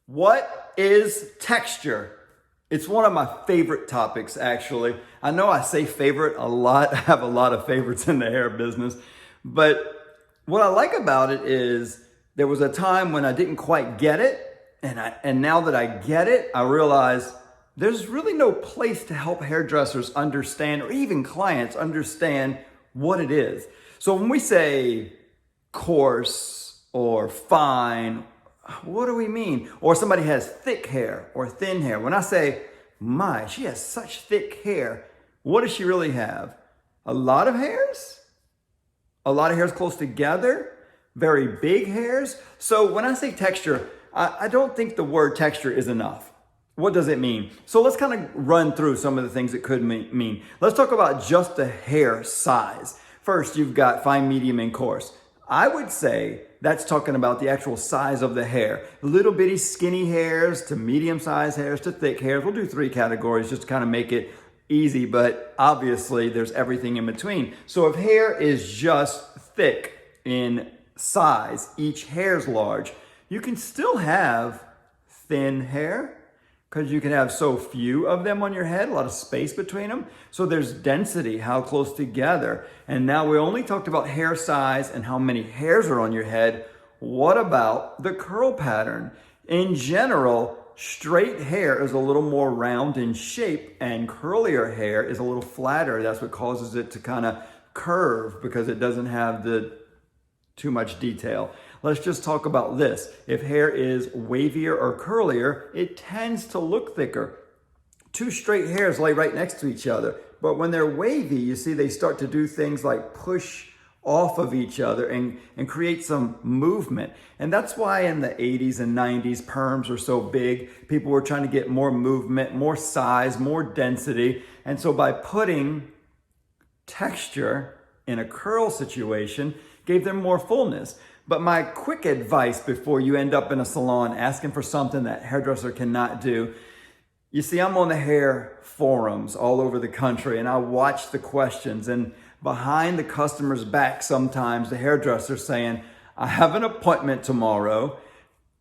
What is texture? It's one of my favorite topics, actually. I know I say favorite a lot. I have a lot of favorites in the hair business. But what I like about it is there was a time when I didn't quite get it. And now that I get it, I realize there's really no place to help hairdressers understand, or even clients understand, what it is. So when we say coarse or fine, what do we mean? Or somebody has thick hair or thin hair. When I say, my, she has such thick hair, what does she really have? A lot of hairs? A lot of hairs close together? Very big hairs? So when I say texture, I don't think the word texture is enough. What does it mean? So let's kind of run through some of the things it could mean. Let's talk about just the hair size. First, you've got fine, medium, and coarse. I would say that's talking about the actual size of the hair. Little bitty skinny hairs to medium-sized hairs to thick hairs. We'll do 3 categories just to kind of make it easy, but obviously there's everything in between. So if hair is just thick in size, each hair's large, you can still have thin hair because you can have so few of them on your head, a lot of space between them. So there's density, how close together. And now we only talked about hair size and how many hairs are on your head. What about the curl pattern? In general, straight hair is a little more round in shape and curlier hair is a little flatter. That's what causes it to kind of curve because it doesn't have too much detail. Let's just talk about this. If hair is wavier or curlier, it tends to look thicker. 2 straight hairs lay right next to each other. But when they're wavy, you see they start to do things like push off of each other and create some movement. And that's why in the 80s and 90s, perms were so big. People were trying to get more movement, more size, more density. And so by putting texture in a curl situation, gave them more fullness. But my quick advice before you end up in a salon asking for something that hairdresser cannot do, you see, I'm on the hair forums all over the country and I watch the questions, and behind the customer's back sometimes the hairdresser's saying, I have an appointment tomorrow.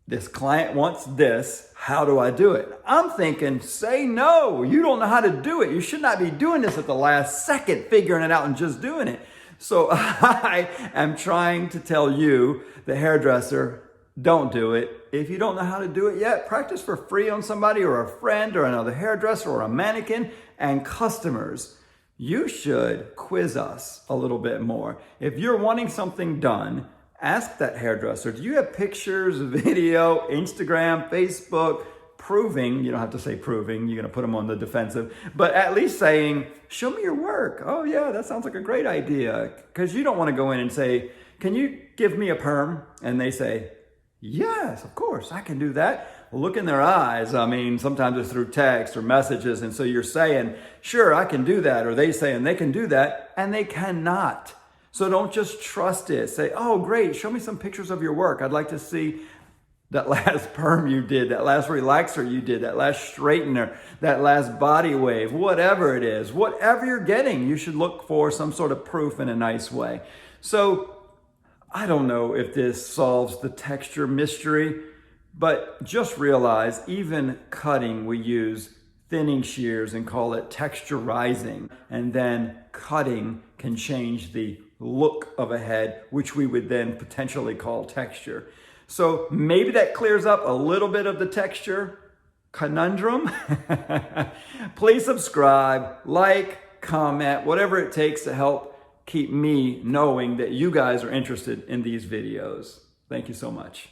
This client wants this. How do I do it? I'm thinking, say no. You don't know how to do it. You should not be doing this at the last second, figuring it out and just doing it. So I am trying to tell you, the hairdresser, don't do it. If you don't know how to do it yet, practice for free on somebody or a friend or another hairdresser or a mannequin. And customers, you should quiz us a little bit more. If you're wanting something done, ask that hairdresser, do you have pictures, video, Instagram, Facebook, proving, you don't have to say proving, you're going to put them on the defensive, but at least saying, show me your work. Oh yeah, that sounds like a great idea. Because you don't want to go in and say, can you give me a perm? And they say, yes, of course, I can do that. Look in their eyes. I mean, sometimes it's through text or messages. And so you're saying, sure, I can do that. Or they saying they can do that, and they cannot. So don't just trust it. Say, oh, great, show me some pictures of your work. I'd like to see that last perm you did, that last relaxer you did, that last straightener, that last body wave, whatever it is, whatever you're getting, you should look for some sort of proof in a nice way. So I don't know if this solves the texture mystery, but just realize even cutting, we use thinning shears and call it texturizing. And then cutting can change the look of a head, which we would then potentially call texture. So maybe that clears up a little bit of the texture conundrum. Please subscribe, like, comment, whatever it takes to help keep me knowing that you guys are interested in these videos. Thank you so much.